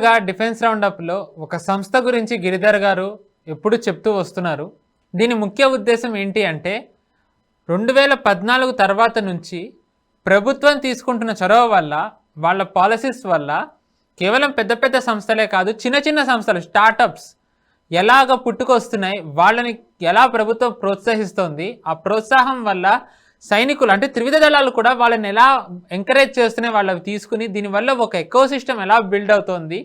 రెగ్యులర్గా డిఫెన్స్ రౌండప్లో ఒక సంస్థ గురించి గిరిధర్ గారు ఎప్పుడు చెప్తూ వస్తున్నారు. దీని ముఖ్య ఉద్దేశం ఏంటి అంటే 2014 తర్వాత నుంచి ప్రభుత్వం తీసుకుంటున్న చొరవ వల్ల, వాళ్ళ పాలసీస్ వల్ల కేవలం పెద్ద పెద్ద సంస్థలే కాదు, చిన్న చిన్న సంస్థలు స్టార్టప్స్ ఎలాగ పుట్టుకొస్తున్నాయి, వాళ్ళని ఎలా ప్రభుత్వం ప్రోత్సహిస్తోంది, ఆ ప్రోత్సాహం వల్ల సైనికులు అంటే త్రివిధ దళాలు కూడా వాళ్ళని ఎలా ఎంకరేజ్ చేస్తున్నాయి, వాళ్ళవి తీసుకుని దీనివల్ల ఒక ఎకోసిస్టమ్ ఎలా బిల్డ్ అవుతోంది,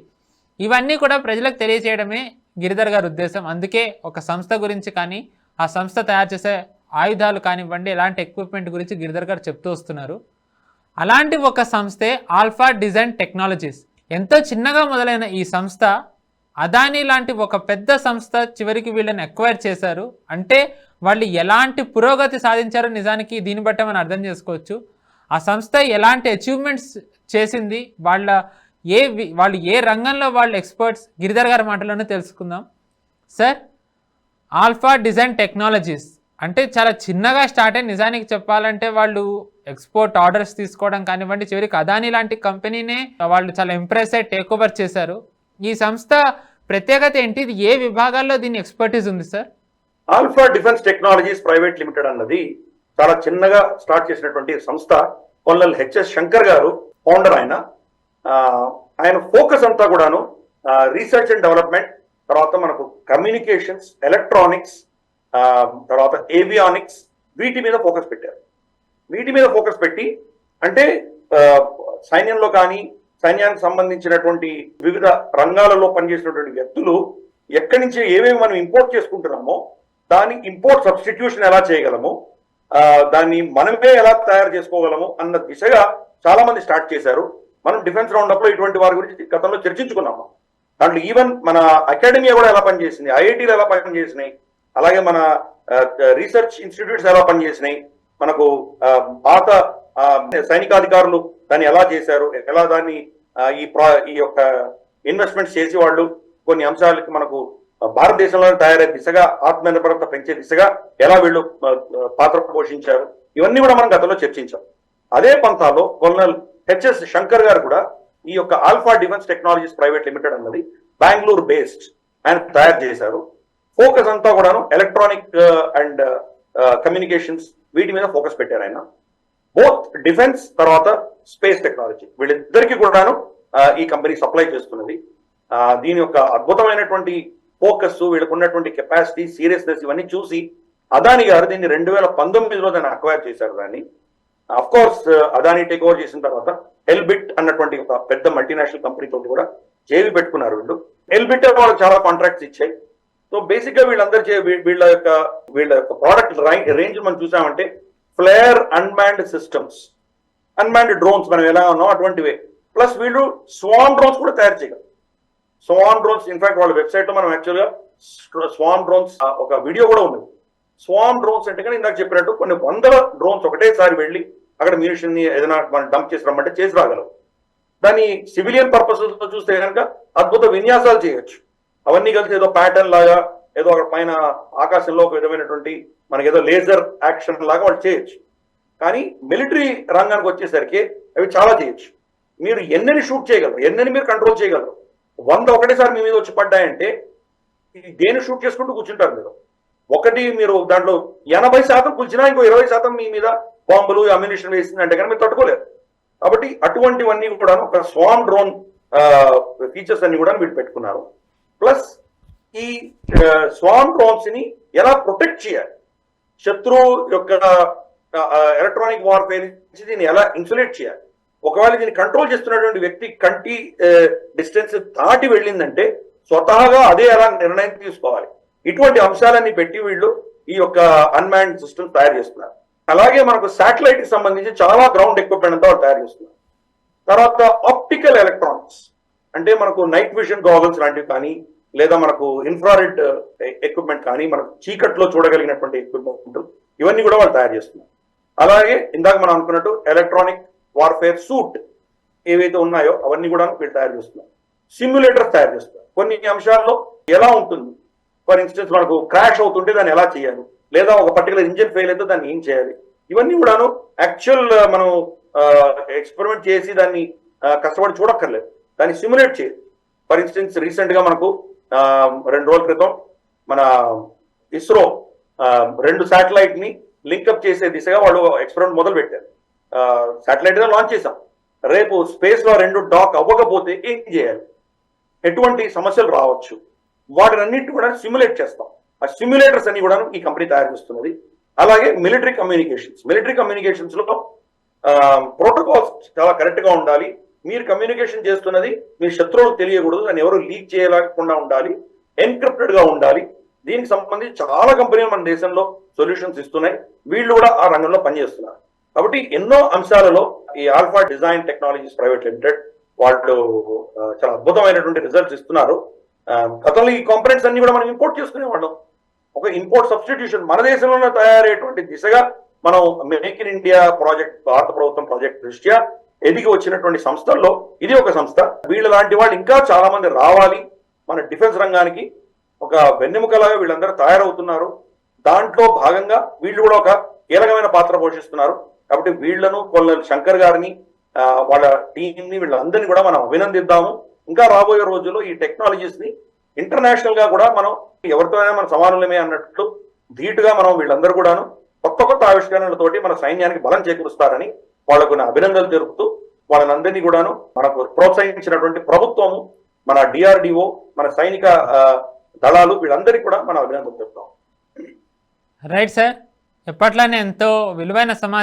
ఇవన్నీ కూడా ప్రజలకు తెలియజేయడమే గిరిధర్ గారి ఉద్దేశం. అందుకే ఒక సంస్థ గురించి కానీ, ఆ సంస్థ తయారు చేసే ఆయుధాలు కానివ్వండి, ఎలాంటి ఎక్విప్మెంట్ గురించి గిరిధర్ గారు చెప్తూ వస్తున్నారు. అలాంటి ఒక సంస్థే ఆల్ఫా డిజైన్ టెక్నాలజీస్. ఎంతో చిన్నగా మొదలైన ఈ సంస్థ అదానీ లాంటి ఒక పెద్ద సంస్థ చివరికి వీళ్ళని ఎక్వైర్ చేశారు. అంటే వాళ్ళు ఎలాంటి పురోగతి సాధించారో నిజానికి దీన్ని బట్టే మనం అర్థం చేసుకోవచ్చు. ఆ సంస్థ ఎలాంటి అచీవ్మెంట్స్ చేసింది, వాళ్ళు ఏ రంగంలో వాళ్ళు ఎక్స్పర్ట్స్, గిరిధర్ గారి మాటలోనే తెలుసుకుందాం. సార్, ఆల్ఫా డిజైన్ టెక్నాలజీస్ అంటే చాలా చిన్నగా స్టార్ట్ అయ్యి నిజానికి చెప్పాలంటే వాళ్ళు ఎక్స్పోర్ట్ ఆర్డర్స్ తీసుకోవడం కానివ్వండి, చివరికి అదానీ లాంటి కంపెనీనే వాళ్ళు చాలా ఇంప్రెస్ అయ్యి టేక్ ఓవర్ చేశారు. ఈ సంస్థ ప్రత్యేకత ఏంటి? ఇది ఏ విభాగాల్లో దీని ఎక్స్పర్టీస్ ఉంది sir? Alpha defence technologies private limited అన్నది చాలా చిన్నగా స్టార్ట్ చేసినటువంటి సంస్థ. కొల్లల్ హెచ్ఎస్ శంకర్ గారు ఫౌండర్. ఆయన ఫోకస్ అంతా కూడాను రీసెర్చ్ అండ్ డెవలప్మెంట్, తర్వాత మనకు కమ్యూనికేషన్స్, ఎలక్ట్రానిక్స్, తర్వాత ఏవియానిక్స్, వీటి మీద ఫోకస్ పెట్టారు. వీటి మీద ఫోకస్ పెట్టి అంటే సైన్యంలో కానీ, సైన్యానికి సంబంధించినటువంటి వివిధ రంగాలలో పనిచేసినటువంటి వ్యక్తులు ఎక్కడి నుంచి ఏమేమి మనం ఇంపోర్ట్ చేసుకుంటున్నామో దాని ఇంపోర్ట్ సబ్స్టిట్యూషన్ ఎలా చేయగలము, దాన్ని మనమే ఎలా తయారు చేసుకోగలము అన్న దిశగా చాలా మంది స్టార్ట్ చేశారు. మనం డిఫెన్స్ రౌండప్ లో ఇటువంటి వారి గురించి గతంలో చర్చించుకున్నాము. దాంట్లో ఈవెన్ మన అకాడమీ కూడా ఎలా పనిచేసింది, ఐఐటీలు ఎలా పనిచేసినాయి, అలాగే మన రీసెర్చ్ ఇన్స్టిట్యూట్స్ ఎలా పనిచేసినాయి, మనకు పాత సైనికాధికారులు దాన్ని ఎలా చేశారు, ఎలా దాన్ని ఈ యొక్క ఇన్వెస్ట్మెంట్స్ చేసి వాళ్ళు కొన్ని అంశాలకి మనకు భారతదేశంలో తయారయ్యే దిశగా, ఆత్మనిర్భరత పెంచే దిశగా ఎలా వీళ్ళు పాత్ర పోషించారు, ఇవన్నీ కూడా మనం గతంలో చర్చించాం. అదే పంతాలో కొల్నల్ హెచ్ఎస్ శంకర్ గారు కూడా ఈ యొక్క alpha defence technologies private limited అన్నది బెంగళూరు బేస్డ్ ఆయన తయారు చేశారు. ఫోకస్ అంతా కూడాను ఎలక్ట్రానిక్ అండ్ కమ్యూనికేషన్స్, వీటి మీద ఫోకస్ పెట్టారు ఆయన. బోత్ డిఫెన్స్ తర్వాత స్పేస్ టెక్నాలజీ, వీళ్ళిద్దరికి కూడాను ఈ కంపెనీ సప్లై చేస్తున్నది. దీని యొక్క అద్భుతమైనటువంటి ఫోకస్, వీళ్ళకు ఉన్నటువంటి కెపాసిటీ, సీరియస్నెస్ ఇవన్నీ చూసి అదానీ గారు దీన్ని 2019లో దాన్ని అక్వైర్ చేశారు. దాన్ని of course Adani take over చేసిన తర్వాత ఎల్బిట్ అన్నటువంటి ఒక పెద్ద మల్టీనేషనల్ కంపెనీ తోటి కూడా జేవి పెట్టుకున్నారు వీళ్ళు. ఎల్బిట్ వాళ్ళకి చాలా కాంట్రాక్ట్స్ ఇచ్చాయి. సో బేసిక్ గా వీళ్ళ యొక్క ప్రోడక్ట్ రేంజ్ మనం చూసామంటే flare unmanned systems, unmanned drones మనం ఎలా ఉన్నాం అటువంటివే, ప్లస్ వీళ్ళు స్వామ్ డ్రోన్స్ కూడా తయారు చేయగలరు. స్వామ్ డ్రోన్స్, ఇన్ఫాక్ట్ వాళ్ళ వెబ్సైట్ లో మనం యాక్చువల్గా స్వామ్ డ్రోన్స్ ఒక వీడియో కూడా ఉంది. స్వామ్ డ్రోన్స్ అంటే కానీ ఇందాక చెప్పినట్టు కొన్ని వందల డ్రోన్స్ ఒకటేసారి వెళ్ళి అక్కడ మ్యూనిషన్ ని ఏదైనా మనం డంప్ చేసి రమ్మంటే చేసి రాగలవు. దాన్ని సివిలియన్ పర్పసెస్ తో చూస్తే కనుక అద్భుత విన్యాసాలు చేయొచ్చు. అవన్నీ కలిసి ఏదో ప్యాటర్న్ లాగా, ఏదో అక్కడ పైన ఆకాశంలో ఒక విధమైనటువంటి మనకి ఏదో లేజర్ యాక్షన్ లాగా వాళ్ళు చేయొచ్చు. కానీ మిలిటరీ రంగానికి వచ్చేసరికి అవి చాలా చేయొచ్చు. మీరు ఎన్నెన్ని షూట్ చేయగలరు, ఎన్నెన్ని మీరు కంట్రోల్ చేయగలరు. 100 ఒకటేసారి మీ మీద వచ్చి పడ్డాయంటే దేన్ని షూట్ చేసుకుంటూ కూర్చుంటారు మీరు. ఒకటి మీరు దాంట్లో 80% కూర్చున్నా ఇంకో 20% మీ మీద బాంబులు, అమ్యునిషన్ వేసిందంటే కానీ మీరు తట్టుకోలేరు. కాబట్టి అటువంటివన్నీ కూడా ఒక స్వామ్ డ్రోన్ ఫీచర్స్ అన్ని కూడా వీళ్ళు పెట్టుకున్నారు. ప్లస్ ఈ స్వామ్ డ్రోన్స్ ని ఎలా ప్రొటెక్ట్ చేయాలి, శత్రువు యొక్క ఎలక్ట్రానిక్ వార్ఫేర్ నుంచి దీన్ని ఎలా ఇన్సులేట్ చేయాలి, ఒకవేళ దీన్ని కంట్రోల్ చేస్తున్నటువంటి వ్యక్తి కంటి డిస్టెన్స్ దాటి వెళ్ళిందంటే స్వతహాగా అదే ఎలా నిర్ణయం తీసుకోవాలి, ఇటువంటి అంశాలన్నీ పెట్టి వీళ్ళు ఈ యొక్క అన్మాన్డ్ సిస్టమ్ తయారు చేస్తున్నారు. అలాగే మనకు శాటిలైట్ కి సంబంధించి చాలా గ్రౌండ్ ఎక్విప్మెంట్ అంతా వాళ్ళు తయారు చేస్తున్నారు. తర్వాత ఆప్టికల్ ఎలక్ట్రానిక్స్ అంటే మనకు నైట్ విజన్ గాగల్స్ లాంటివి కానీ, లేదా మనకు ఇన్ఫ్రారెడ్ ఎక్విప్మెంట్ కానీ, మనకు చీకట్లో చూడగలిగినటువంటి ఎక్విప్మెంట్, ఇవన్నీ కూడా వాళ్ళు తయారు చేస్తున్నారు. అలాగే ఇందాక మనం అనుకున్నట్టు ఎలక్ట్రానిక్ వార్ఫేర్ సూట్ ఏవైతే ఉన్నాయో అవన్నీ కూడా వీళ్ళు తయారు చేస్తున్నారు. సిమ్యులేటర్స్ తయారు చేస్తున్నారు. కొన్ని అంశాల్లో ఎలా ఉంటుంది, ఫర్ ఇన్స్టెన్స్ మనకు క్రాష్ అవుతుంటే దాన్ని ఎలా చేయాలి, లేదా ఒక పర్టికులర్ ఇంజిన్ ఫెయిల్ అయితే దాన్ని ఏం చేయాలి, ఇవన్నీ కూడాను యాక్చువల్ మనం ఎక్స్పెరిమెంట్ చేసి దాన్ని కష్టపడి చూడక్కర్లేదు, దాన్ని సిమ్యులేట్ చేయాలి. ఫర్ ఇన్స్టెన్స్ రీసెంట్ గా మనకు 2 రోజుల క్రితం మన ఇస్రో 2 శాటిలైట్ ని లింకప్ చేసే దిశగా వాళ్ళు ఎక్స్పెరిమెంట్ మొదలు పెట్టారు. శాటిలైట్ గా లాంచ్ చేశాం. రేపు స్పేస్ లో 2 డాక్ అవ్వకపోతే ఏం చేయాలి, ఎటువంటి సమస్యలు రావచ్చు, వాటినన్నింటి కూడా సిమ్యులేట్ చేస్తాం. ఆ సిమ్యులేటర్స్ అన్ని కూడా ఈ కంపెనీ తయారు చేస్తున్నది. అలాగే మిలిటరీ కమ్యూనికేషన్స్ లో ప్రోటోకాల్స్ చాలా కరెక్ట్ గా ఉండాలి. మీరు కమ్యూనికేషన్ చేస్తున్నది మీ శత్రువులకు తెలియకూడదు, దాన్ని ఎవరు లీక్ చేయలేకుండా ఉండాలి, ఎన్క్రిప్టెడ్ గా ఉండాలి. దీనికి సంబంధించి చాలా కంపెనీలు మన దేశంలో సొల్యూషన్స్ ఇస్తున్నాయి. వీళ్ళు కూడా ఆ రంగంలో పనిచేస్తున్నారు. కాబట్టి ఎన్నో అంశాలలో ఈ alpha design technologies private limited వాళ్ళు చాలా అద్భుతమైనటువంటి రిజల్ట్స్ ఇస్తున్నారు. గతంలో ఈ కాంపనెంట్స్ అన్ని కూడా మనం ఇంపోర్ట్ చేసుకునేవాళ్ళం. ఒక ఇంపోర్ట్ సబ్స్టిట్యూషన్ మన దేశంలోనే తయారయ్యేటువంటి దిశగా మనం మేక్ ఇన్ ఇండియా ప్రాజెక్ట్, భారత ప్రభుత్వం ప్రాజెక్ట్ దృష్ట్యా ఎదిగి వచ్చినటువంటి సంస్థల్లో ఇది ఒక సంస్థ. వీళ్ళ లాంటి వాళ్ళు ఇంకా చాలా మంది రావాలి. మన డిఫెన్స్ రంగానికి ఒక వెన్నెముకలాగా వీళ్ళందరూ తయారవుతున్నారు. దాంట్లో భాగంగా వీళ్ళు కూడా ఒక కీలకమైన పాత్ర పోషిస్తున్నారు. కాబట్టి వీళ్లను కొల్లెల శంకర్ గారిని, వాళ్ళ టీంని, వీళ్ళందరినీ కూడా మనం అభినందిద్దాము. ఇంకా రాబోయే రోజుల్లో ఈ టెక్నాలజీస్ ని ఇంటర్నేషనల్ గా కూడా మనం ఎవరితోనైనా మన సమానులమే అన్నట్లు ధీటుగా మనం వీళ్ళందరూ కూడాను కొత్త ఆవిష్కరణలతోటి మన సైన్యానికి బలం చేకూరుస్తారని వాళ్లకు నా అభినందనలు తెలుపుతూ, వాళ్ళనందరినీ కూడాను మనకు ప్రోత్సహించినటువంటి ప్రభుత్వము, మన డిఆర్డిఓ, మన సైనిక దళాలు, వీళ్ళందరికీ కూడా మనం అభినందనలు చెప్తాం. రైట్ సార్, ఎప్పట్లానే ఎంతో విలువైన సమాచారం